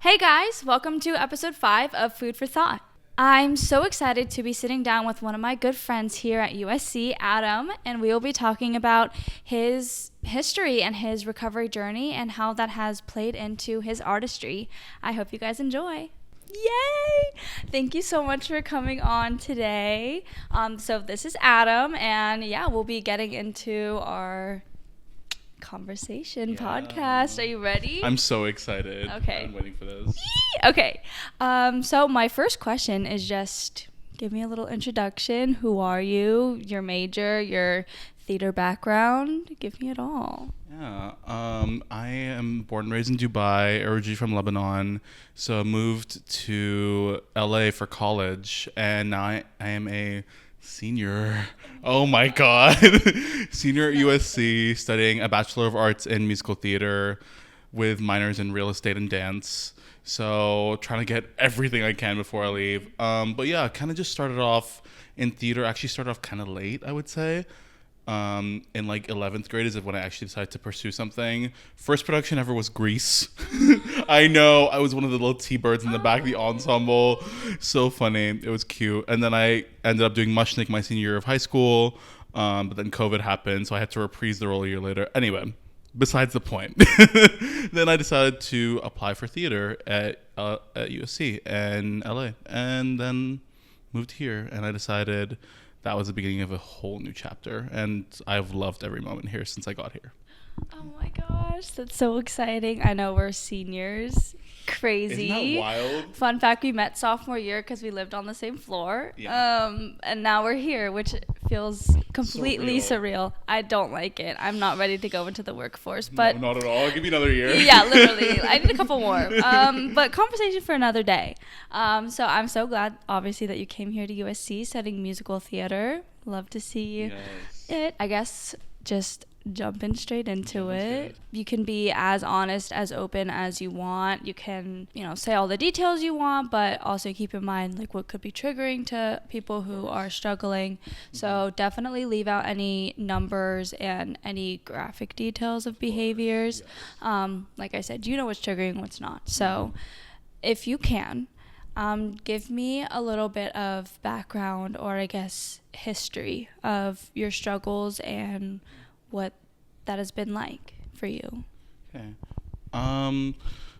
Hey guys, welcome to episode 5 of Food for Thought. I'm so excited to be sitting down with one of my good friends here at USC, Adam, and we will be talking about his history and his recovery journey and how that has played into his artistry. I hope you guys enjoy. Yay! Thank you so much for coming on today. So this is Adam, and we'll be getting into our conversation podcast. Are you ready? I'm so excited. Okay. I'm waiting for this. Okay. So my first question is just give me a little introduction. Who are you? Your major, your theater background. Give me it all. Yeah. I am born and raised in Dubai, originally from Lebanon. So I moved to LA for college, and now I am a senior. Oh my God. Senior at USC, studying a Bachelor of Arts in Musical Theater with minors in real estate and dance. So trying to get everything I can before I leave. But yeah, kind of just started off in theater. Actually started off kind of late, I would say. In like 11th grade is when I actually decided to pursue something. First production ever was Grease. I know, I was one of the little T-birds in the back of the ensemble. So funny. It was cute. And then I ended up doing Mushnik my senior year of high school. But then COVID happened, so I had to reprise the role a year later. Anyway, besides the point. Then I decided to apply for theater at USC in LA. And then moved here, and I decided that was the beginning of a whole new chapter, and I've loved every moment here since I got here. Oh my gosh, that's so exciting. I know we're seniors. Crazy. Isn't that wild? Fun fact, we met sophomore year because we lived on the same floor. Yeah. And now we're here, which feels completely surreal. I don't like it. I'm not ready to go into the workforce, but No, not at all. I'll give you another year. yeah, literally. I need a couple more. But conversation for another day. So I'm so glad, obviously, that you came here to USC studying musical theater. Love to see Yes. it. I guess just jumping straight into it. You can be as honest, as open as you want. You can, say all the details you want, but also keep in mind like what could be triggering to people who are struggling. So definitely leave out any numbers and any graphic details of behaviors. Like I said, you know what's triggering, what's not. So if you can, give me a little bit of background, or I guess history of your struggles and what that has been like for you. Okay.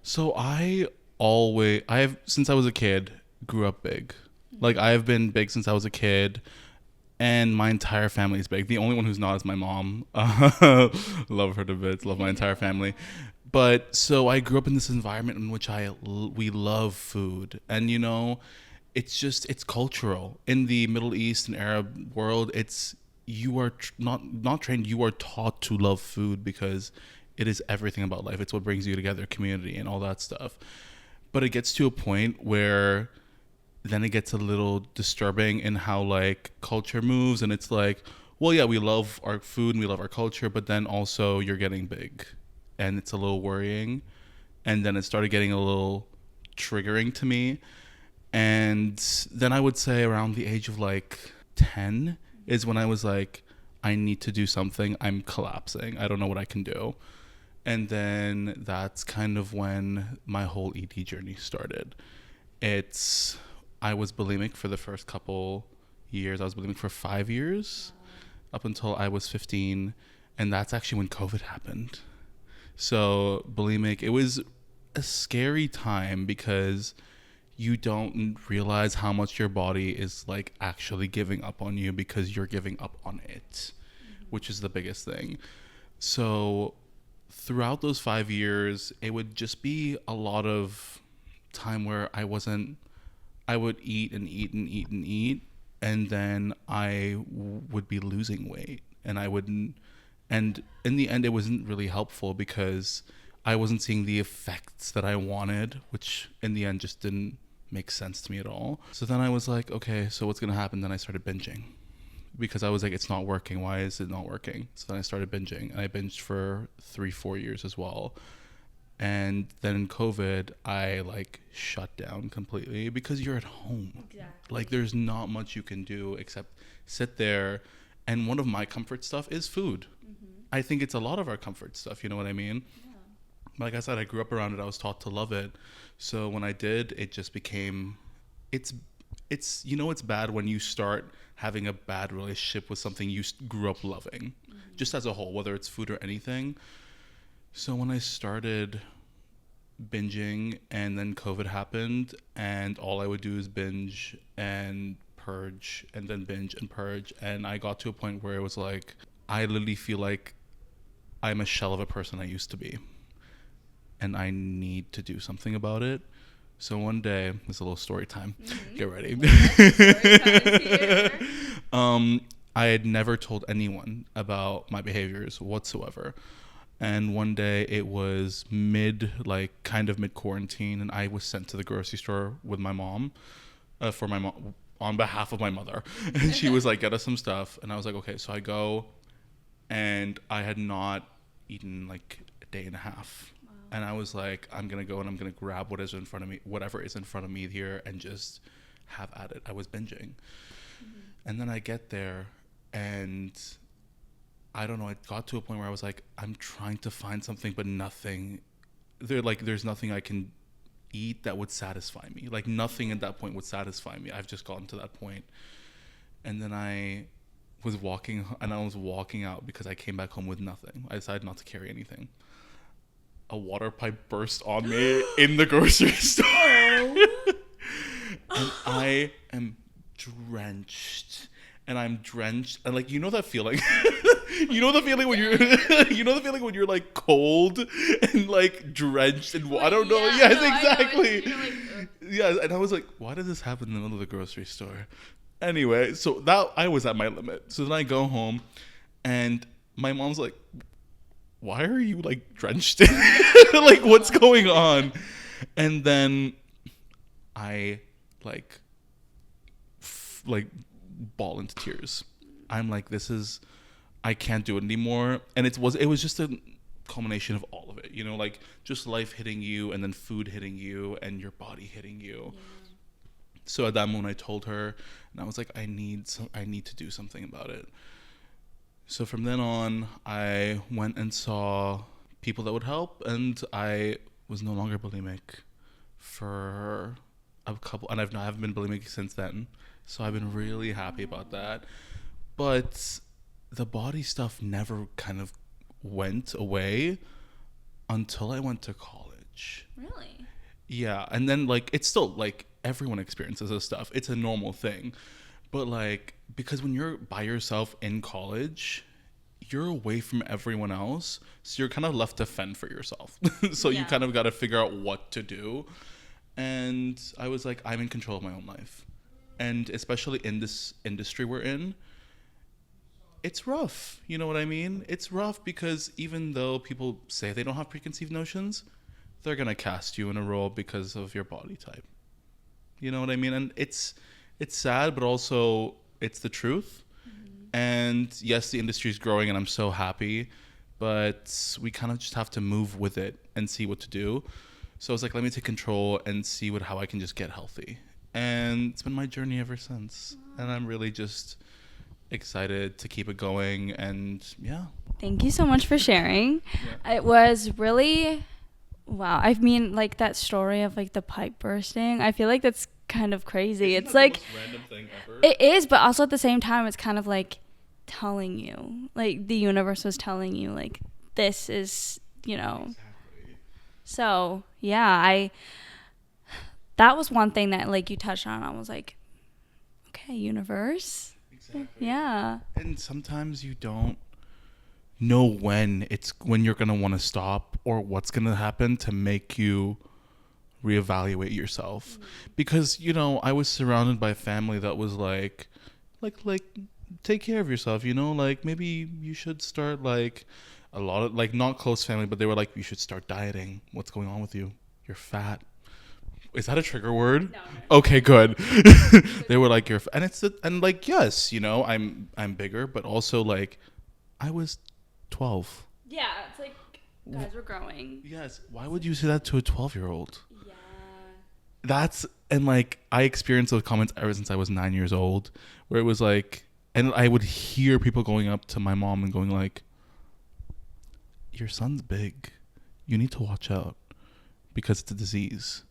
So I've since I was a kid grew up big. Like I've been big since I was a kid, and my entire family is big. The only one who's not is my mom. Love her to bits. Love my entire family. But so I grew up in this environment in which we love food, and it's cultural in the Middle East and Arab world. You are not trained. You are taught to love food because it is everything about life. It's what brings you together, community, and all that stuff. But it gets to a point where then it gets a little disturbing in how like culture moves, and it's like, well, yeah, we love our food and we love our culture, but then also you're getting big, and it's a little worrying. And then it started getting a little triggering to me. And then I would say around the age of like 10 is when I was like, I need to do something. I'm collapsing. I don't know what I can do. And then that's kind of when my whole ED journey started. I was bulimic for the first couple years. I was bulimic for 5 years, up until I was 15. And that's actually when COVID happened. So bulimic, it was a scary time because you don't realize how much your body is like actually giving up on you because you're giving up on it, which is the biggest thing. So throughout those 5 years, it would just be a lot of time where I would eat and eat and eat and eat, and then I would be losing weight, and and in the end, it wasn't really helpful because I wasn't seeing the effects that I wanted, which in the end just didn't make sense to me at all. So then I was like, okay, so what's gonna happen? Then I started binging because I was like, it's not working. Why is it not working? So then I started binging, and I binged for 3-4 years as well. And then in COVID, I like shut down completely because you're at home. Exactly. Like there's not much you can do except sit there. And one of my comfort stuff is food. I think it's a lot of our comfort stuff. You know what I mean? like I said, I grew up around it. I was taught to love it. So when I did, it just became, it's, it's bad when you start having a bad relationship with something you grew up loving, just as a whole, whether it's food or anything. So when I started binging and then COVID happened and all I would do is binge and purge and then binge and purge. And I got to a point where it was like, I literally feel like I'm a shell of a person I used to be. And I need to do something about it. So one day, it's a little story time. Get ready. I had never told anyone about my behaviors whatsoever. And one day it was kind of mid quarantine, and I was sent to the grocery store with my mom, on behalf of my mother. And she was like, get us some stuff. And I was like, okay. So I go, and I had not eaten like a day and a half. And I was like, I'm going to go and I'm going to grab whatever is in front of me here and just have at it. I was binging. And then I get there and I don't know, it got to a point where I was like, I'm trying to find something, but nothing. There's nothing I can eat that would satisfy me. Like nothing at that point would satisfy me. I've just gotten to that point. And then I was walking out because I came back home with nothing. I decided not to carry anything. A water pipe burst on me in the grocery store. And I am drenched. And I'm drenched. And like, you know that feeling? You know the feeling when you're like cold and like drenched and I don't know. Yes, exactly. Yeah, and I was like, why did this happen in the middle of the grocery store? Anyway, so that I was at my limit. So then I go home and my mom's like, why are you like drenched? Like, what's going on? And then I like bawl into tears. I'm like, I can't do it anymore. And it was just a culmination of all of it, you know, like just life hitting you and then food hitting you and your body hitting you. Yeah. So at that moment I told her and I was like, I need to do something about it. So from then on, I went and saw people that would help, and I was no longer bulimic for a couple, and I haven't been bulimic since then. So I've been really happy about that. But the body stuff never kind of went away until I went to college. Really? Yeah, and then like it's still like everyone experiences this stuff. It's a normal thing. But like, because when you're by yourself in college, you're away from everyone else. So you're kind of left to fend for yourself. So you kind of got to figure out what to do. And I was like, I'm in control of my own life. And especially in this industry we're in, it's rough. You know what I mean? It's rough because even though people say they don't have preconceived notions, they're going to cast you in a role because of your body type. You know what I mean? And it's sad, but also it's the truth. And yes, the industry is growing and I'm so happy, but we kind of just have to move with it and see what to do. So I was like, let me take control and see how I can just get healthy. And it's been my journey ever since. And I'm really just excited to keep it going. And yeah. Thank you so much for sharing. Yeah. It was really, wow. I mean, like that story of like the pipe bursting, I feel like that's kind of crazy. It's like the most random thing ever. It is, but also at the same time it's kind of like telling you, like the universe was telling you like this is, you know. Exactly. So yeah, that was one thing that like you touched on. I was like, okay, universe. Exactly. Yeah. And sometimes you don't know when you're gonna want to stop or what's gonna happen to make you reevaluate yourself. Because, you know, I was surrounded by family that was like take care of yourself, you know, like maybe you should start, like a lot of like not close family, but they were like, you should start dieting. What's going on with you? You're fat. Is that a trigger word? No. Okay, good. They were like, you're and like, yes, you know, I'm bigger, but also like I was 12. Yeah, it's like guys were growing. Yes. Why would you say that to a 12-year-old? And like I experienced those comments ever since I was 9 years old, where it was like, and I would hear people going up to my mom and going like, your son's big, you need to watch out because it's a disease.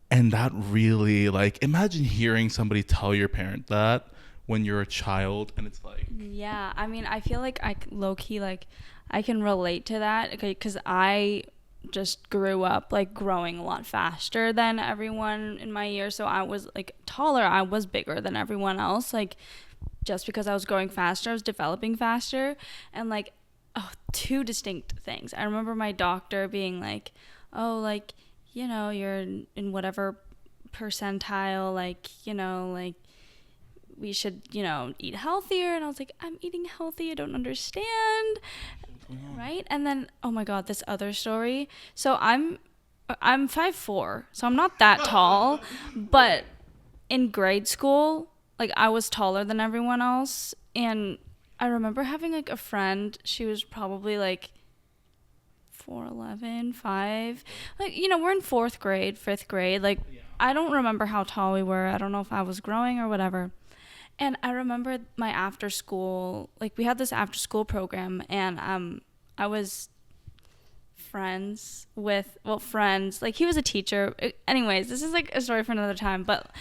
And that really, like, imagine hearing somebody tell your parent that when you're a child, and it's like, yeah, I mean, I feel like I low-key, like, I can relate to that because I just grew up, like, growing a lot faster than everyone in my year. So I was, like, taller. I was bigger than everyone else. Like, just because I was growing faster, I was developing faster. And, like, two distinct things. I remember my doctor being like, oh, like, you know, you're in whatever percentile, like, you know, like, we should, you know, eat healthier. And I was like, I'm eating healthy. I don't understand. Right? And then, oh my God, this other story. So I'm 5'4", so I'm not that tall, but in grade school, like, I was taller than everyone else. And I remember having, like, a friend, she was probably like 4'11", 5. Like, you know, we're in 4th grade, 5th grade. Like, I don't remember how tall we were. I don't know if I was growing or whatever. And I remember my after school, like, we had this after school program, and I was friends, like, he was a teacher. Anyways, this is, like, a story for another time, but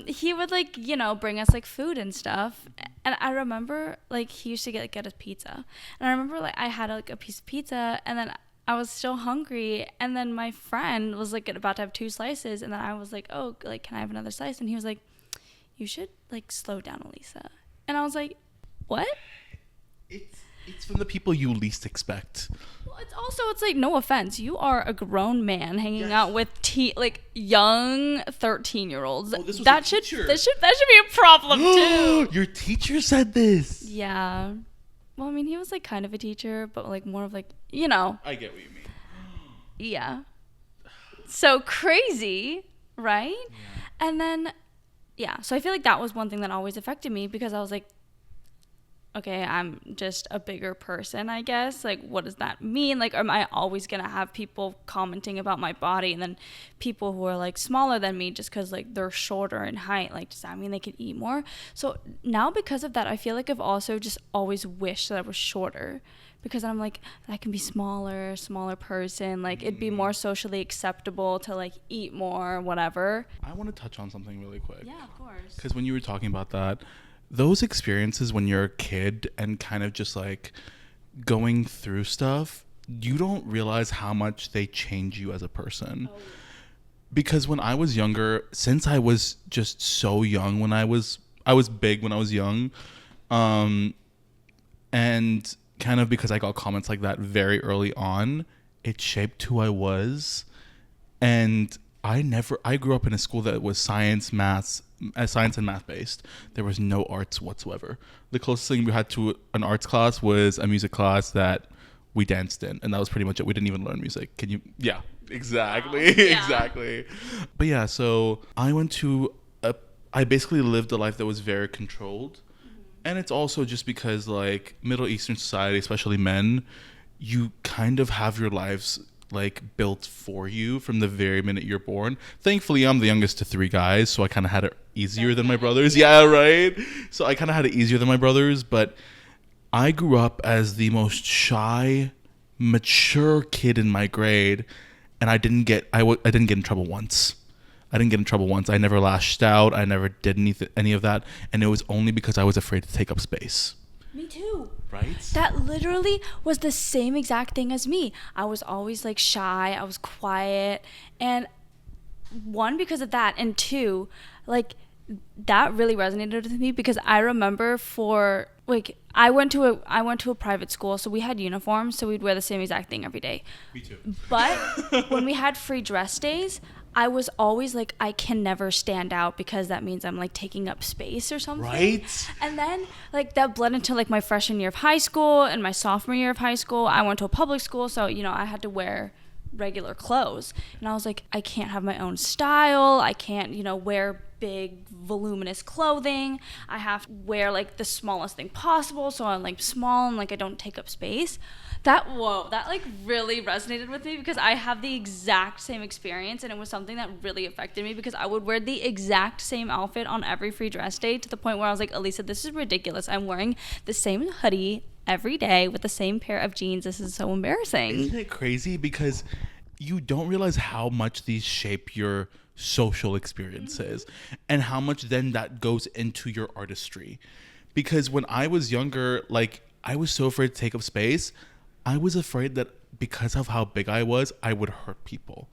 he would, like, you know, bring us, like, food and stuff. And I remember, like, he used to get us pizza. And I remember, like, I had, like, a piece of pizza, and then I was still hungry, and then my friend was, like, about to have 2 slices, and then I was like, oh, like, can I have another slice? And he was like, you should, like, slow down, Elisa. And I was like, what? It's from the people you least expect. Well, it's like, no offense, you are a grown man hanging out with like, young 13-year-olds. Oh, that should be a problem too. Your teacher said this. Yeah. Well, I mean, he was, like, kind of a teacher, but, like, more of, like, you know. I get what you mean. Yeah. So crazy, right? Yeah. And then, yeah, so I feel like that was one thing that always affected me, because I was like, okay, I'm just a bigger person, I guess. Like, what does that mean? Like, am I always going to have people commenting about my body, and then people who are, like, smaller than me just because, like, they're shorter in height? Like, does that mean they can eat more? So now, because of that, I feel like I've also just always wished that I was shorter, because I'm like, I can be smaller person. Like, it'd be more socially acceptable to, like, eat more, whatever. I want to touch on something really quick. Yeah, of course. Because when you were talking about that, those experiences when you're a kid and kind of just, like, going through stuff, you don't realize how much they change you as a person. Oh. Because when I was younger, since I was just so young, I was big when I was young, and kind of because I got comments like that very early on, it shaped who I was. And I grew up in a school that was science and math based. There was no arts whatsoever. The closest thing we had to an arts class was a music class that we danced in, and that was pretty much it. We didn't even learn music. Yeah, exactly. Wow. Yeah. Exactly. But yeah, so I basically lived a life that was very controlled. And it's also just because, like, Middle Eastern society, especially men, you kind of have your lives, like, built for you from the very minute you're born. Thankfully, I'm the youngest to 3 guys, so I kind of had it easier than my brothers. Yeah, right? So I kind of had it easier than my brothers, but I grew up as the most shy, mature kid in my grade, and I didn't get in trouble once. I never lashed out. I never did any of that, and it was only because I was afraid to take up space. Me too. Right? That literally was the same exact thing as me. I was always, like, shy. I was quiet. And 1, because of that, and 2, like, that really resonated with me, because I remember I went to a private school, so we had uniforms, so we'd wear the same exact thing every day. Me too. But when we had free dress days, I was always like, I can never stand out, because that means I'm, like, taking up space or something. Right? And then, like, that bled into, like, my freshman year of high school and my sophomore year of high school. I went to a public school, so, you know, I had to wear regular clothes. And I was like, I can't have my own style. I can't, you know, wear big, voluminous clothing. I have to wear, like, the smallest thing possible, so I'm, like, small and, like, I don't take up space. That like, really resonated with me, because I have the exact same experience, and it was something that really affected me, because I would wear the exact same outfit on every free dress day, to the point where I was like, Elisa, this is ridiculous. I'm wearing the same hoodie every day with the same pair of jeans. This is so embarrassing. Isn't it crazy? Because you don't realize how much these shape your social experiences and how much then that goes into your artistry. Because when I was younger, like, I was so afraid to take up space. I was afraid that because of how big I was, I would hurt people.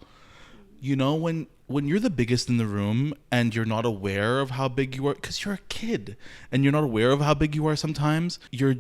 You know, when you're the biggest in the room and you're not aware of how big you are, because you're a kid and you're not aware of how big you are sometimes, you're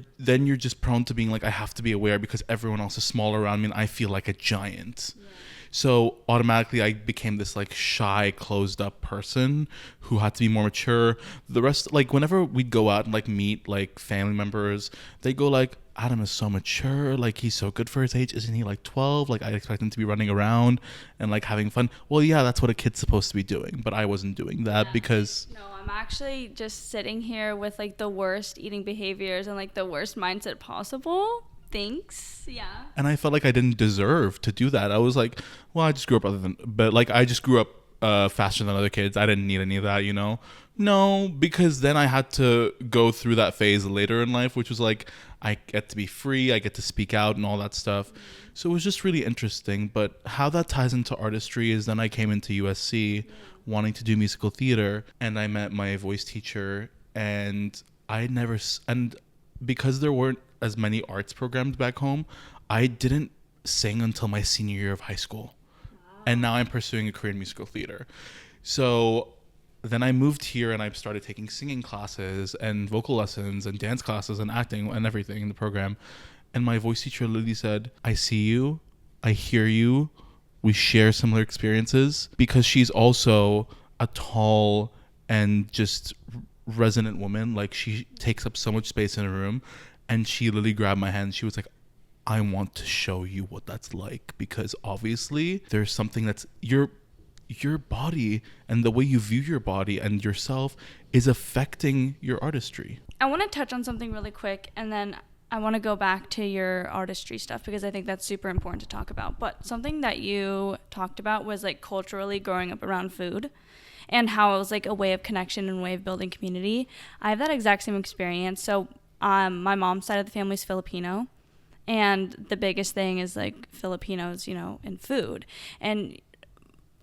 just prone to being like, I have to be aware because everyone else is smaller around me and I feel like a giant. Yeah. So automatically I became this like shy, closed up person who had to be more mature. The rest, like whenever we'd go out and like meet like family members, they go like, Adam is so mature, like he's so good for his age. Isn't he like 12? Like I expect him to be running around and like having fun. Well, yeah, that's what a kid's supposed to be doing, but I wasn't doing that because no, I'm actually just sitting here with like the worst eating behaviors and like the worst mindset possible. Thanks. Yeah. And I felt like I didn't deserve to do that. I was like, well, I just grew up I just grew up faster than other kids. I didn't need any of that, you know? No, because then I had to go through that phase later in life, which was like, I get to be free, I get to speak out and all that stuff. So it was just really interesting. But how that ties into artistry is then I came into USC wanting to do musical theater, and I met my voice teacher, and because there weren't as many arts programs back home, I didn't sing until my senior year of high school. Wow. And now I'm pursuing a career in musical theater. So then I moved here and I started taking singing classes and vocal lessons and dance classes and acting and everything in the program. And my voice teacher literally said, I see you, I hear you, we share similar experiences, because she's also a tall and just resonant woman. Like she takes up so much space in a room. And she literally grabbed my hand. She was like, I want to show you what that's like, because obviously there's something that's your body and the way you view your body and yourself is affecting your artistry. I want to touch on something really quick, and then I want to go back to your artistry stuff because I think that's super important to talk about. But something that you talked about was like culturally growing up around food and how it was like a way of connection and way of building community. I have that exact same experience. So my mom's side of the family is Filipino, and the biggest thing is like Filipinos, you know, in food. And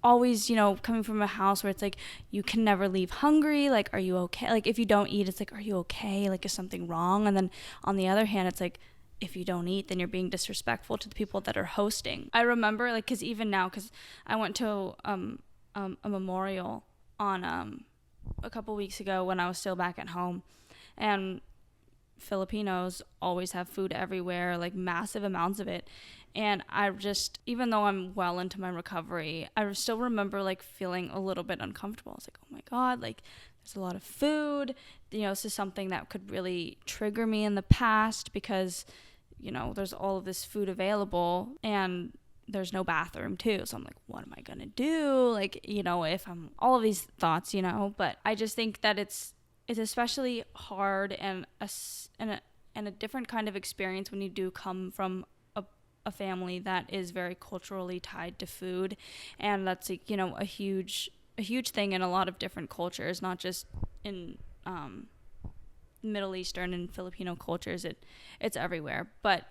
always, you know, coming from a house where it's like you can never leave hungry, like, are you okay? Like if you don't eat, it's like, are you okay? Like, is something wrong? And then on the other hand, it's like, if you don't eat, then you're being disrespectful to the people that are hosting. I remember, like, because even now, because I went to a memorial on a couple weeks ago when I was still back at home, and Filipinos always have food everywhere, like massive amounts of it. And I just, even though I'm well into my recovery, I still remember like feeling a little bit uncomfortable. I was like, oh my God, like there's a lot of food. You know, this is something that could really trigger me in the past because, you know, there's all of this food available and there's no bathroom too. So I'm like, what am I going to do? Like, you know, if I'm all of these thoughts, you know, but I just think that it's especially hard and a different kind of experience when you do come from a family that is very culturally tied to food, and that's like, you know, a huge thing in a lot of different cultures, not just in Middle Eastern and Filipino cultures. It's everywhere. But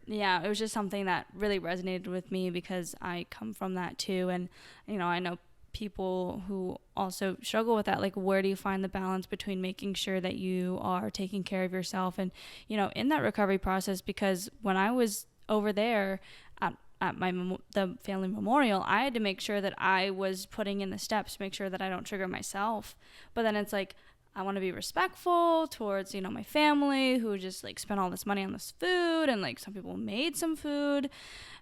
yeah, it was just something that really resonated with me because I come from that too, and you know, I know people who also struggle with that. Like, where do you find the balance between making sure that you are taking care of yourself and, you know, in that recovery process? Because when I was over there at the family memorial, I had to make sure that I was putting in the steps to make sure that I don't trigger myself. But then it's like, I want to be respectful towards, you know, my family who just like spent all this money on this food, and like some people made some food.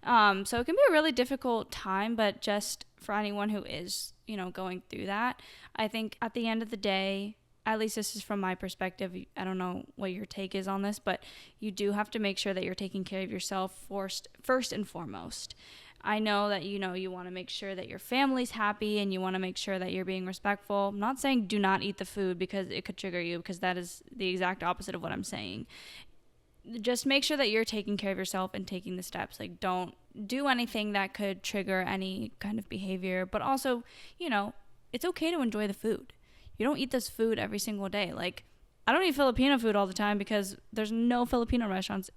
So it can be a really difficult time, but just for anyone who is, you know, going through that, I think at the end of the day, at least this is from my perspective, I don't know what your take is on this, but you do have to make sure that you're taking care of yourself first and foremost. I know that, you know, you want to make sure that your family's happy and you want to make sure that you're being respectful. I'm not saying do not eat the food because it could trigger you, because that is the exact opposite of what I'm saying. Just make sure that you're taking care of yourself and taking the steps. Like, don't do anything that could trigger any kind of behavior, but also, you know, it's okay to enjoy the food. You don't eat this food every single day. Like, I don't eat Filipino food all the time because there's no Filipino restaurants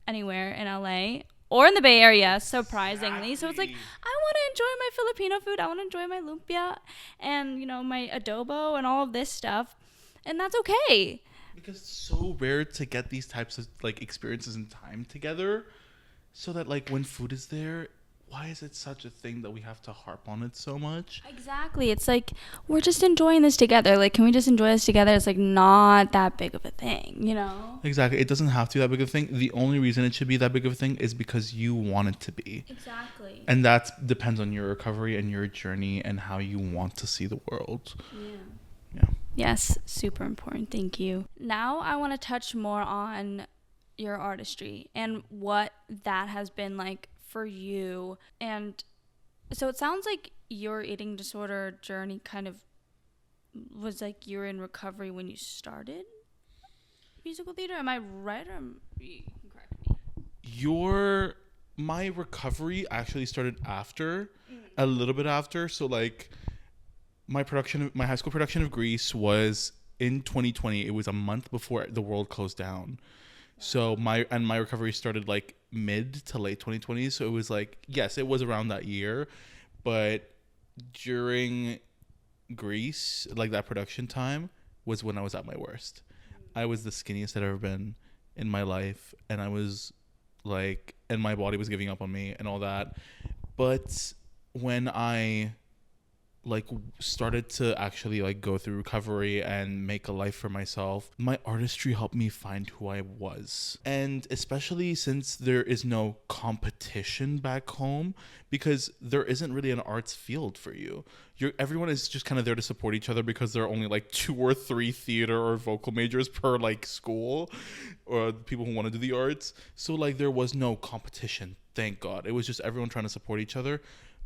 anywhere in LA or in the Bay Area, surprisingly. So it's like, I want to enjoy my Filipino food. I want to enjoy my lumpia and, my adobo and all of this stuff. And that's okay. Because it's so rare to get these types of like experiences and time together, so that like when food is there, why is it such a thing that we have to harp on it so much? Exactly. It's like, we're just enjoying this together. Like, can we just enjoy this together? It's like not that big of a thing, Exactly. It doesn't have to be that big of a thing. The only reason it should be that big of a thing is because you want it to be. Exactly. And that depends on your recovery and your journey and how you want to see the world. Yeah. Yes, super important. Thank you. Now I want to touch more on your artistry and what that has been like for you. And so it sounds like your eating disorder journey kind of was like you were in recovery when you started musical theater. Am I right, or you can correct me? My recovery actually started after, a little bit after. So like my high school production of Grease was in 2020. It was a month before the world closed down. So my recovery started like mid to late 2020. So it was like, yes, it was around that year, but during Grease, like that production time was when I was at my worst. I was the skinniest I'd ever been in my life, and I was like, and my body was giving up on me and all that. But when I like started to actually like go through recovery and make a life for myself, my artistry helped me find who I was. And especially since there is no competition back home, because there isn't really an arts field for you. Everyone is just kind of there to support each other because there are only like 2 or 3 theater or vocal majors per like school, or people who want to do the arts. So like there was no competition, thank God. It was just everyone trying to support each other.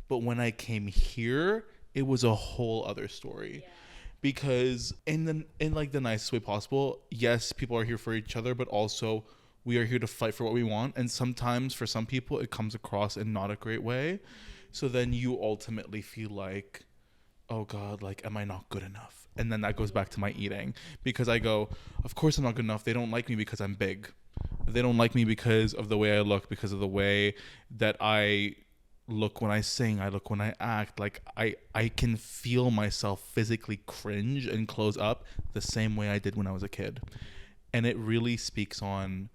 But when I came here, it was a whole other story. Because in like the nicest way possible, yes, people are here for each other, but also we are here to fight for what we want. And sometimes for some people it comes across in not a great way. So then you ultimately feel like, oh God, like, am I not good enough? And then that goes back to my eating, because I go, of course I'm not good enough. They don't like me because I'm big. They don't like me because of the way I look, because of the way that I look when I sing, I look when I act. Like I can feel myself physically cringe and close up the same way I did when I was a kid. And it really speaks on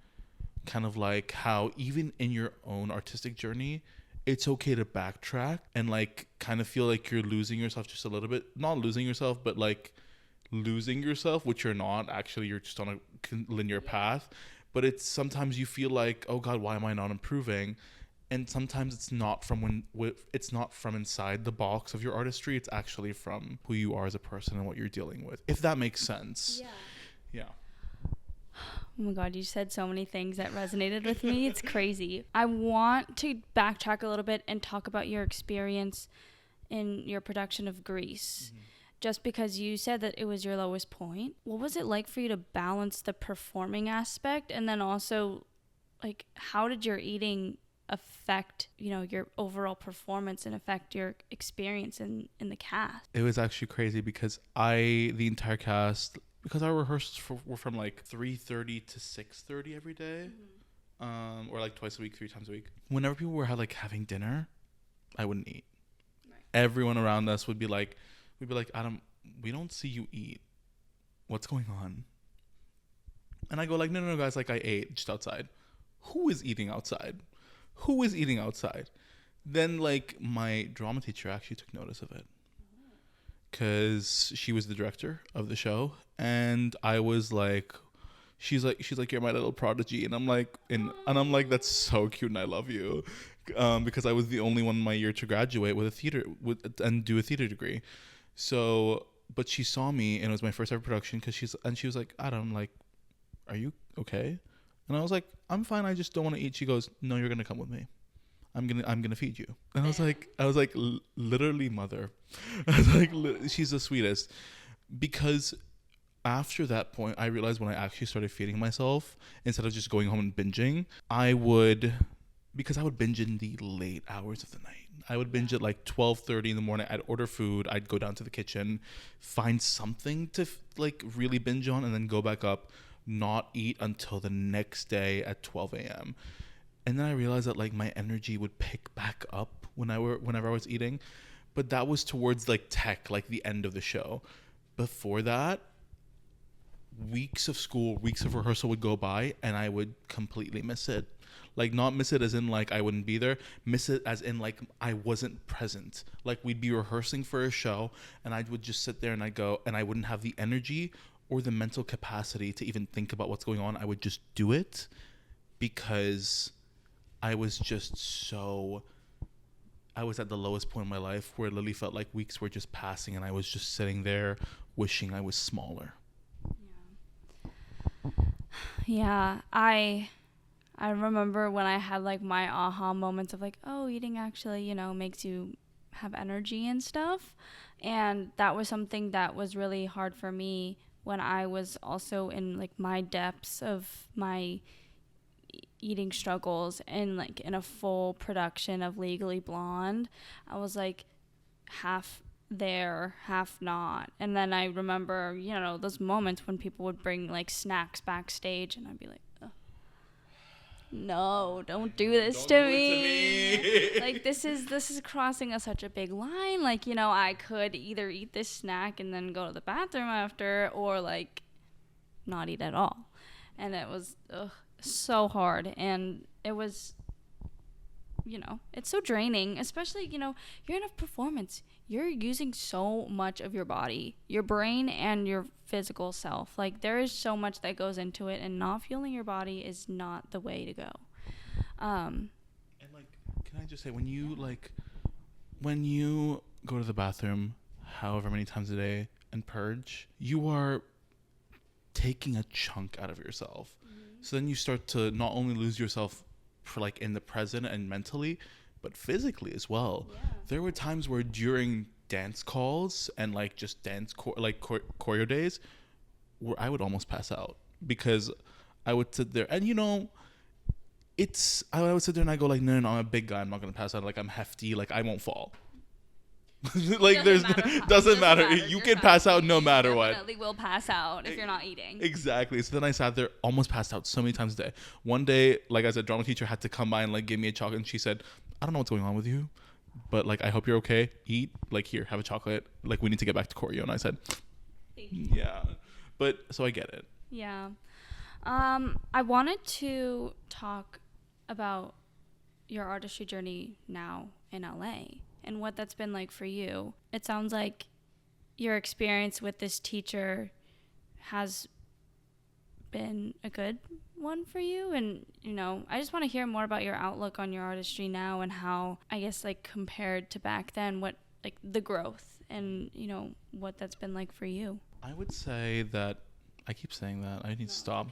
kind of like how even in your own artistic journey, it's okay to backtrack and like kind of feel like you're losing yourself just a little bit. Not losing yourself, but like losing yourself, which you're not. Actually, you're just on a linear path. But it's sometimes you feel like, oh God, why am I not improving? And sometimes it's not from it's not from inside the box of your artistry. It's actually from who you are as a person and what you're dealing with, if that makes sense. Yeah. Oh my God, you said so many things that resonated with me. It's crazy. I want to backtrack a little bit and talk about your experience in your production of Grease. Just because you said that it was your lowest point. What was it like for you to balance the performing aspect, and then also like how did your eating affect your overall performance and affect your experience in the cast? It was actually crazy because the entire cast, because our rehearsals were from like 3:30 to 6:30 every day, or like twice a week, 3 times a week. Whenever people were having dinner, I wouldn't eat. Right. Everyone around us would be like, Adam, we don't see you eat. What's going on? And I go like, no, guys, like I ate just outside. Who is eating outside? Who is eating outside? Then like my drama teacher actually took notice of it, because she was the director of the show, and I was like, she's like you're my little prodigy, and I'm like, that's so cute and I love you, because I was the only one in my year to graduate with and do a theater degree. So, but she saw me and it was my first ever production, she was like, Adam, like, are you okay? And I was like, I'm fine. I just don't want to eat. She goes, no, you're going to come with me. I'm going to feed you. And I was like, literally, mother. I was like, she's the sweetest. Because after that point, I realized when I actually started feeding myself, instead of just going home and binging, I would because I would binge in the late hours of the night. I would binge at like 12:30 in the morning. I'd order food. I'd go down to the kitchen, find something to like really binge on, and then go back up, not eat until the next day at 12 a.m. And then I realized that like my energy would pick back up whenever I was eating. But that was towards like tech, like the end of the show. Before that, weeks of school, weeks of rehearsal would go by and I would completely miss it. Like, not miss it as in like I wouldn't be there, miss it as in like I wasn't present. Like, we'd be rehearsing for a show and I would just sit there and I go, and I wouldn't have the energy or the mental capacity to even think about what's going on. I would just do it because I was just so, I was at the lowest point in my life where it literally felt like weeks were just passing and I was just sitting there wishing I was smaller. Yeah, I remember when I had like my aha moments of like, oh, eating actually, you know, makes you have energy and stuff. And that was something that was really hard for me when I was also in like my depths of my eating struggles and like in a full production of Legally Blonde. I was like half there, half not. And then I remember, you know, those moments when people would bring like snacks backstage and I'd be like, ugh, no, don't do this to me. Like, this is crossing such a big line. Like, you know, I could either eat this snack and then go to the bathroom after, or like not eat at all. And it was so hard. And it was, you know, it's so draining, especially, you know, you're in a performance. You're using so much of your body, your brain and your physical self. Like, there is so much that goes into it, and not fueling your body is not the way to go. And like, can I just say, when you go to the bathroom however many times a day and purge, you are taking a chunk out of yourself. So then you start to not only lose yourself for like in the present and mentally, but physically as well. Yeah. There were times where during dance calls and like just dance choreo days where I would almost pass out because I would sit there and, you know, I would sit there and I go like, no, I'm a big guy, I'm not gonna pass out. Like, I'm hefty, like I won't fall. Like, doesn't matter. You can pass out no matter what. You definitely will pass out if you're not eating. Exactly. So then I sat there, almost passed out so many times a day. One day, like, as a drama teacher, had to come by and like give me a chocolate, and she said, I don't know what's going on with you, but like, I hope you're okay. Eat, like, here, have a chocolate. Like, we need to get back to choreo. And I said, thank you. Yeah. But so I get it. Yeah. I wanted to talk about your artistry journey now in LA and what that's been like for you. It sounds like your experience with this teacher has been a good one for you, and, you know, I just want to hear more about your outlook on your artistry now and how, I guess, like, compared to back then, what, like, the growth and, you know, what that's been like for you. I would say that I keep saying that. I need to stop.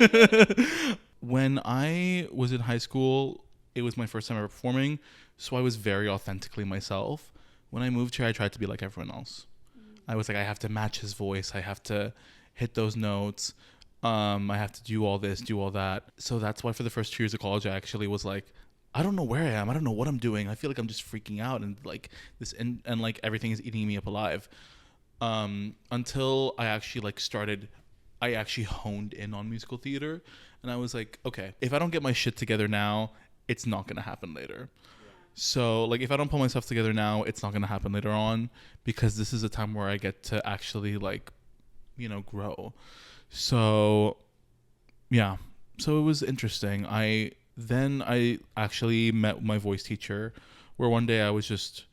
Okay. When I was in high school, it was my first time ever performing, so I was very authentically myself. When I moved here, I tried to be like everyone else. I was like, I have to match his voice. I have to hit those notes. I have to do all this, do all that. So that's why for the first 2 years of college, I actually was like, I don't know where I am. I don't know what I'm doing. I feel like I'm just freaking out, and like this, and like everything is eating me up alive. Until I actually I actually honed in on musical theater, and I was like, okay, if I don't get my shit together now, it's not going to happen later. Yeah. So like, if I don't pull myself together now, it's not going to happen later on, because this is a time where I get to actually, like, you know, grow. So yeah, so it was interesting. I actually met my voice teacher, where one day I was just,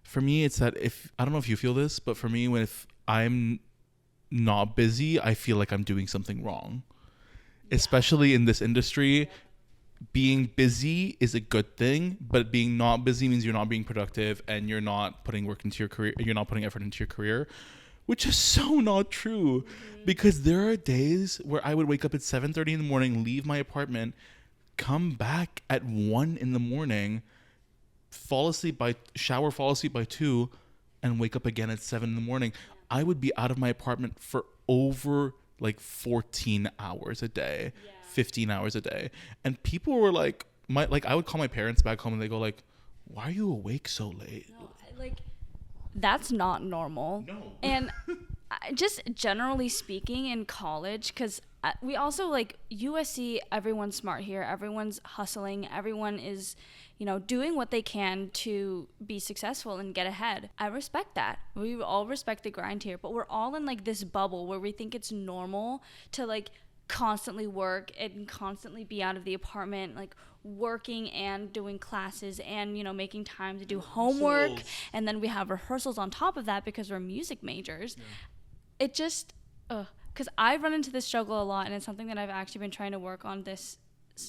for me, it's that if, I don't know if you feel this, but for me, if I'm not busy, I feel like I'm doing something wrong. Yeah. Especially in this industry. Yeah. Being busy is a good thing, but being not busy means you're not being productive and you're not putting work into your career. You're not putting effort into your career, which is so not true. Mm-hmm. Because there are days where I would wake up at 7:30 in the morning, leave my apartment, come back at 1 in the morning, fall asleep by 2, and wake up again at 7 in the morning. I would be out of my apartment for over like 14 hours a day. Yeah. 15 hours a day. And people were like, I would call my parents back home and they go like, why are you awake so late? No, like that's not normal. No. And just generally speaking in college, because we also like USC, everyone's smart here, everyone's hustling, everyone is, doing what they can to be successful and get ahead. I respect that. We all respect the grind here, but we're all in like this bubble where we think it's normal to like constantly work and constantly be out of the apartment, like working and doing classes and making time to do homework, and then we have rehearsals on top of that because we're music majors. It just because I run into this struggle a lot, and it's something that I've actually been trying to work on this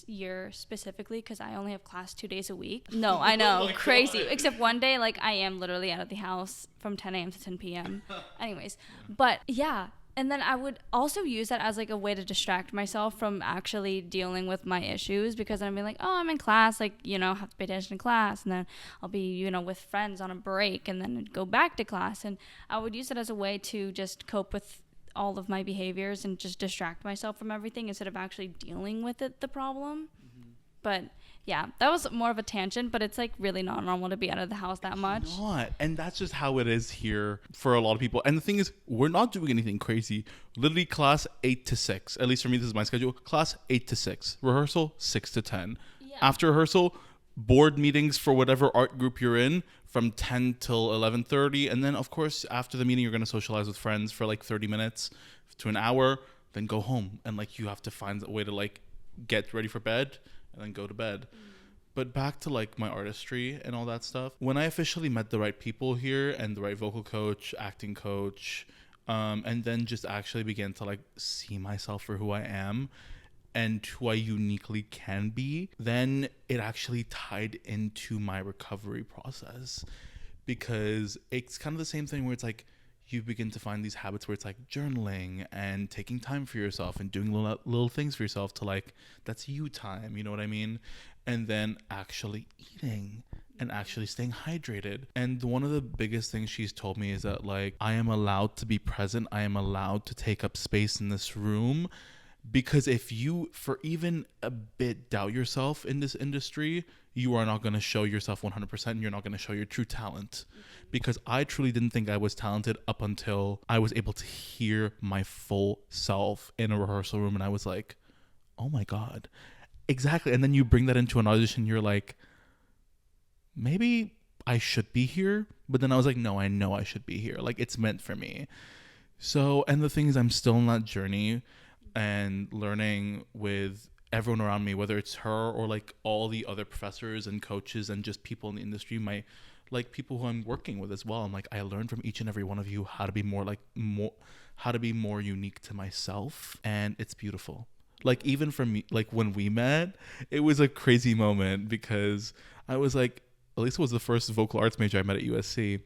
year specifically, because I only have class 2 days a week. No, I know, crazy. God. Except one day, like I am literally out of the house from 10 a.m. to 10 p.m. Anyways, but yeah. And then I would also use that as like a way to distract myself from actually dealing with my issues, because I'd be like, oh, I'm in class, like, have to pay attention to class. And then I'll be, with friends on a break and then go back to class. And I would use it as a way to just cope with all of my behaviors and just distract myself from everything instead of actually dealing with the problem. Mm-hmm. But yeah, that was more of a tangent, but it's like really not normal to be out of the house that much. It's not. And that's just how it is here for a lot of people. And the thing is, we're not doing anything crazy. Literally class 8 to 6. At least for me, this is my schedule. Class 8 to 6. Rehearsal 6 to 10. Yeah. After rehearsal, board meetings for whatever art group you're in from 10 till 11:30. And then, of course, after the meeting, you're going to socialize with friends for like 30 minutes to an hour. Then go home. And like you have to find a way to like get ready for bed and then go to bed. But back to like my artistry and all that stuff. When I officially met the right people here and the right vocal coach, acting coach, and then just actually began to like see myself for who I am and who I uniquely can be, then it actually tied into my recovery process, because it's kind of the same thing where it's like you begin to find these habits where it's like journaling and taking time for yourself and doing little things for yourself to like, that's you time, you know what I mean? And then actually eating and actually staying hydrated. And one of the biggest things she's told me is that like, I am allowed to be present. I am allowed to take up space in this room, because if you for even a bit doubt yourself in this industry, you are not going to show yourself 100%, and you're not going to show your true talent. Because I truly didn't think I was talented up until I was able to hear my full self in a rehearsal room, and I was like, oh my God. Exactly. And then you bring that into an audition, you're like, maybe I should be here. But then I was like, no, I know I should be here. Like, it's meant for me. So, and the thing is, I'm still on that journey and learning with everyone around me, whether it's her or like all the other professors and coaches and just people in the industry, like people who I'm working with as well. I'm like, I learned from each and every one of you how to be more unique to myself. And it's beautiful. Like, even for me, like when we met, it was a crazy moment, because I was like, Elisa was the first vocal arts major I met at USC.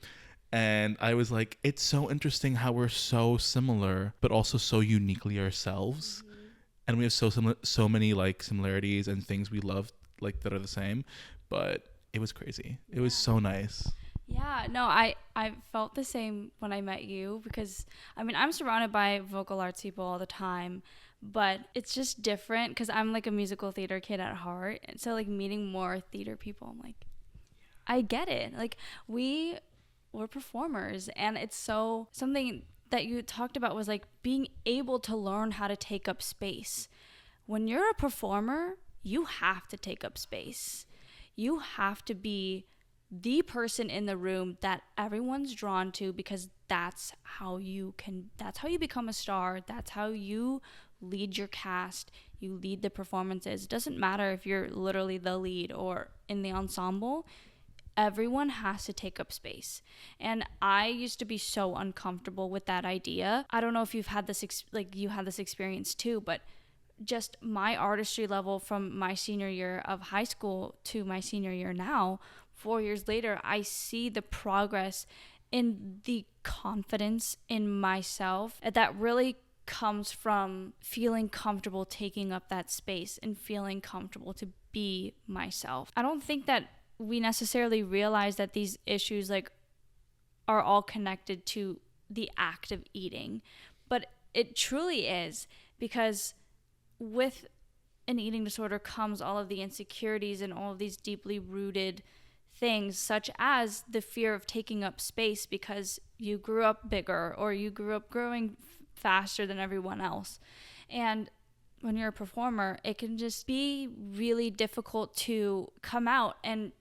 And I was like, it's so interesting how we're so similar, but also so uniquely ourselves. Mm-hmm. And we have so many like similarities and things we love like that are the same. But it was crazy. It was so nice. Yeah, no, I felt the same when I met you, because I mean, I'm surrounded by vocal arts people all the time, but it's just different because I'm like a musical theater kid at heart. And so like meeting more theater people, I'm like, I get it. Like we're performers, and it's so something that you talked about was like being able to learn how to take up space. When you're a performer, you have to take up space. You have to be the person in the room that everyone's drawn to, because that's how you become a star. That's how you lead your cast. You lead the performances. It doesn't matter if you're literally the lead or in the ensemble. Everyone has to take up space. And I used to be so uncomfortable with that idea. I don't know if you've had this you had this experience too, but just my artistry level from my senior year of high school to my senior year now, 4 years later, I see the progress in the confidence in myself that really comes from feeling comfortable taking up that space and feeling comfortable to be myself. I don't think that we necessarily realize that these issues like are all connected to the act of eating, but it truly is, because with an eating disorder comes all of the insecurities and all of these deeply rooted things, such as the fear of taking up space because you grew up bigger or you grew up growing faster than everyone else. And when you're a performer, it can just be really difficult to come out and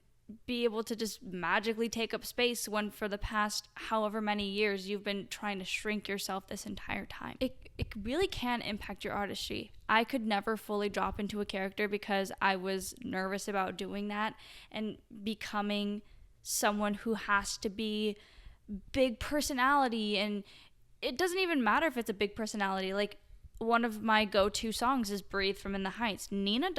be able to just magically take up space when for the past however many years you've been trying to shrink yourself this entire time. It really can impact your artistry. I could never fully drop into a character because I was nervous about doing that and becoming someone who has to be big personality. And it doesn't even matter if it's a big personality. Like, one of my go-to songs is Breathe from In the Heights. Nina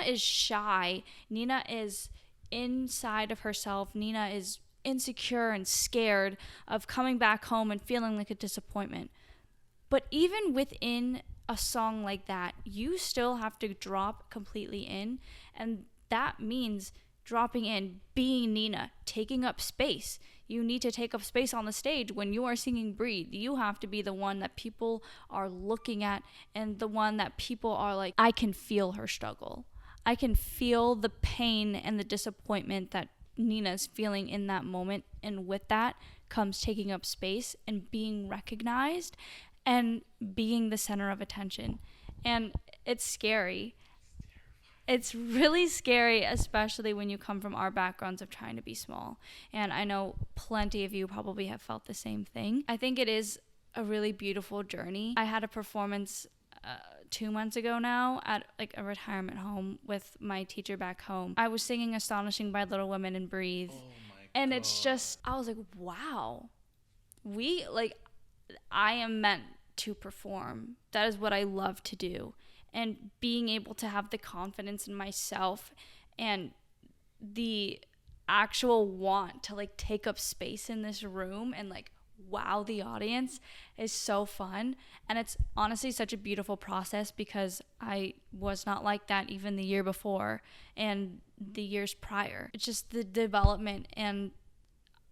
is shy. Nina is inside of herself. Nina is insecure and scared of coming back home and feeling like a disappointment. But even within a song like that, you still have to drop completely in. And that means dropping in, being Nina, taking up space. You need to take up space on the stage when you are singing Breathe. You have to be the one that people are looking at and the one that people are like, I can feel her struggle. I can feel the pain and the disappointment that Nina's feeling in that moment. And with that comes taking up space and being recognized and being the center of attention. And it's scary. It's really scary, especially when you come from our backgrounds of trying to be small. And I know plenty of you probably have felt the same thing. I think it is a really beautiful journey. I had a performance 2 months ago now at like a retirement home with my teacher back home. I was singing Astonishing by Little Women and Breathe. Oh my and God. It's just, I was like, wow. I am meant to perform. That is what I love to do. And being able to have the confidence in myself and the actual want to like take up space in this room and like wow the audience is so fun. And it's honestly such a beautiful process because I was not like that even the year before and the years prior. It's just the development and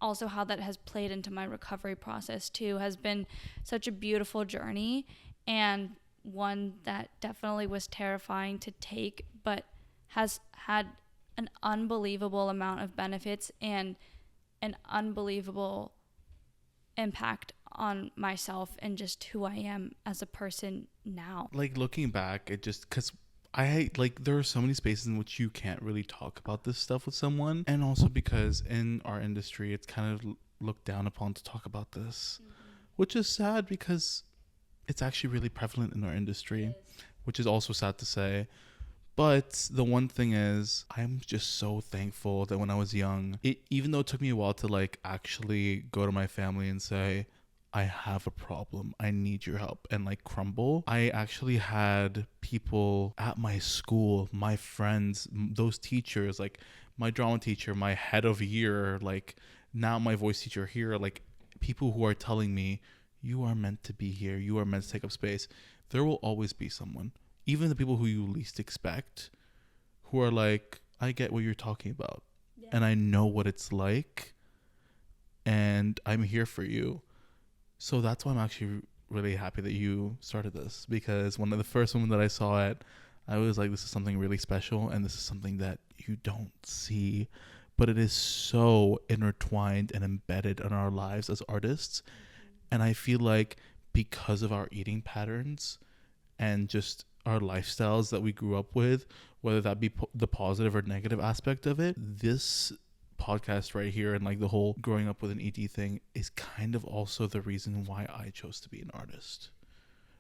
also how that has played into my recovery process too has been such a beautiful journey, and one that definitely was terrifying to take, but has had an unbelievable amount of benefits and an unbelievable impact on myself and just who I am as a person now. Like, looking back, it just, because there are so many spaces in which you can't really talk about this stuff with someone, and also because in our industry it's kind of looked down upon to talk about this, which is sad because it's actually really prevalent in our industry, which is also sad to say. But the one thing is, I'm just so thankful that when I was young, even though it took me a while to like actually go to my family and say, I have a problem, I need your help, and like crumble, I actually had people at my school, my friends, those teachers, like my drama teacher, my head of year, like now my voice teacher here, like people who are telling me, you are meant to be here, you are meant to take up space. There will always be someone, even the people who you least expect, who are like, I get what you're talking about. Yeah. And I know what it's like. And I'm here for you. So that's why I'm actually really happy that you started this. Because one of the first women that I saw it, I was like, this is something really special. And this is something that you don't see. But it is so intertwined and embedded in our lives as artists. And I feel like because of our eating patterns and just our lifestyles that we grew up with, whether that be the positive or negative aspect of it, this podcast right here and like the whole growing up with an ED thing is kind of also the reason why I chose to be an artist.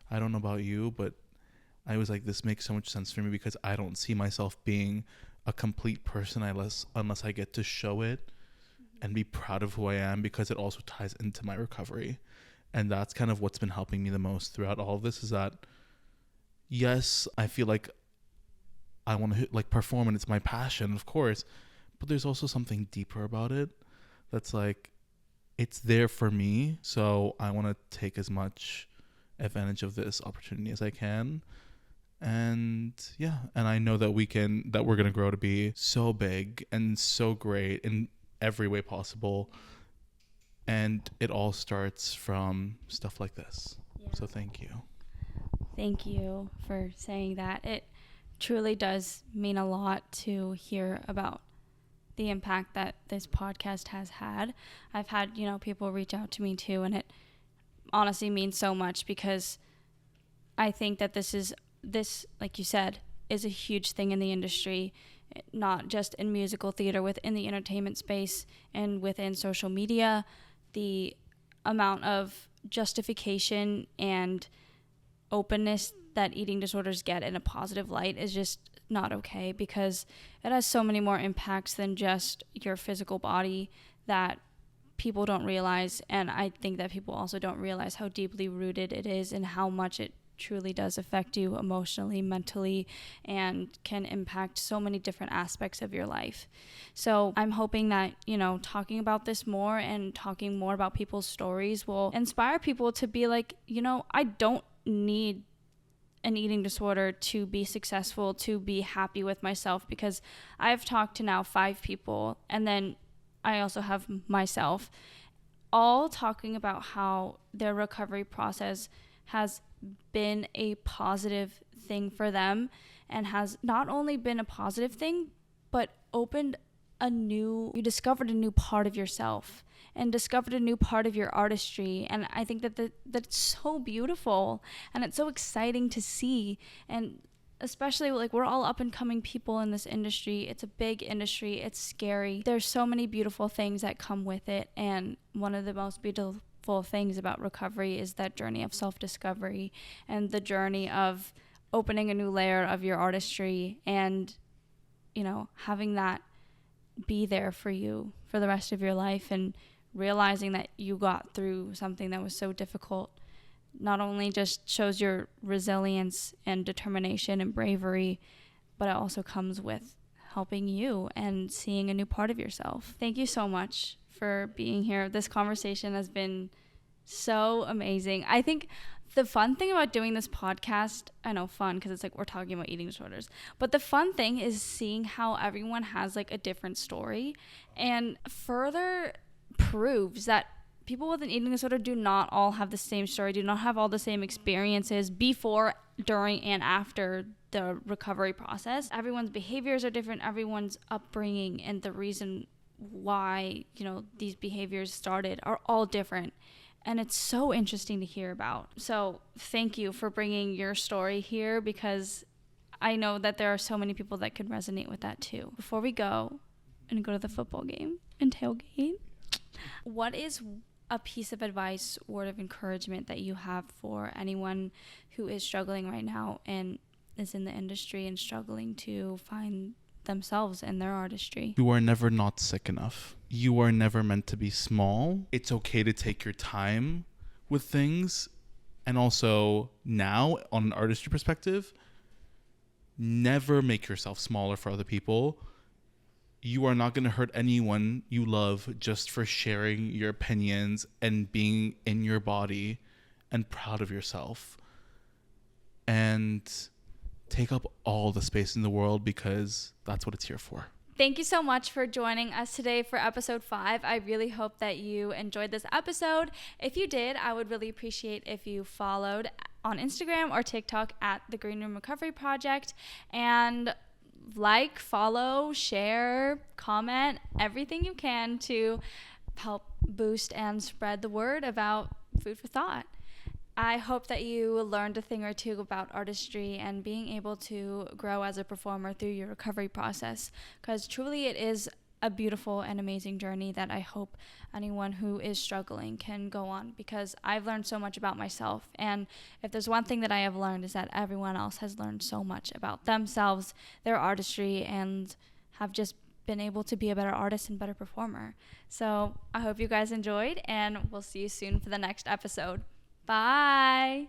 I don't know about you, but I was like, this makes so much sense for me because I don't see myself being a complete person unless I get to show it and be proud of who I am, because it also ties into my recovery. And that's kind of what's been helping me the most throughout all of this, is that yes, I feel like I want to like perform and it's my passion, of course, but there's also something deeper about it that's like, it's there for me. So I want to take as much advantage of this opportunity as I can. And yeah, and I know that we're going to grow to be so big and so great in every way possible. And it all starts from stuff like this. Yeah. So thank you. Thank you for saying that. truly does mean a lot to hear about the impact that this podcast has had. I've had, people reach out to me too, and it honestly means so much because I think that this, like you said, is a huge thing in the industry, not just in musical theater, within the entertainment space and within social media. The amount of justification and openness that eating disorders get in a positive light is just not okay, because it has so many more impacts than just your physical body that people don't realize. And I think that people also don't realize how deeply rooted it is and how much it truly does affect you emotionally, mentally, and can impact so many different aspects of your life. So I'm hoping that, talking about this more and talking more about people's stories will inspire people to be like, I don't need an eating disorder to be successful, to be happy with myself, because I've talked to now 5 people, and then I also have myself, all talking about how their recovery process has been a positive thing for them, and has not only been a positive thing, but you discovered a new part of yourself and discovered a new part of your artistry. And I think that's so beautiful, and it's so exciting to see. And especially we're all up and coming people in this industry. It's a big industry. It's scary. There's so many beautiful things that come with it. And one of the most beautiful things about recovery is that journey of self-discovery and the journey of opening a new layer of your artistry, and having that be there for you for the rest of your life, and realizing that you got through something that was so difficult not only just shows your resilience and determination and bravery, but it also comes with helping you and seeing a new part of yourself. Thank you so much for being here. This conversation has been so amazing. I think the fun thing about doing this podcast, I know fun because it's we're talking about eating disorders, but the fun thing is seeing how everyone has a different story, and further proves that people with an eating disorder do not all have the same story, do not have all the same experiences before, during, and after the recovery process. Everyone's behaviors are different, everyone's upbringing and the reason why, these behaviors started are all different. And it's so interesting to hear about. So thank you for bringing your story here, because I know that there are so many people that could resonate with that too. Before we go and go to the football game and tailgate, what is a piece of advice, word of encouragement that you have for anyone who is struggling right now and is in the industry and struggling to find themselves and their artistry? You are never not sick enough. You are never meant to be small. It's okay to take your time with things. And also now, on an artistry perspective, never make yourself smaller for other people. You are not going to hurt anyone you love just for sharing your opinions and being in your body and proud of yourself. And take up all the space in the world, because that's what it's here for. Thank you so much for joining us today for episode 5. I really hope that you enjoyed this episode. If you did, I would really appreciate if you followed on Instagram or TikTok at the Green Room Recovery Project, and follow, share, comment, everything you can to help boost and spread the word about food for thought. I hope that you learned a thing or two about artistry and being able to grow as a performer through your recovery process, because truly it is a beautiful and amazing journey that I hope anyone who is struggling can go on, because I've learned so much about myself. And if there's one thing that I have learned, is that everyone else has learned so much about themselves, their artistry, and have just been able to be a better artist and better performer. So I hope you guys enjoyed, and we'll see you soon for the next episode. Bye.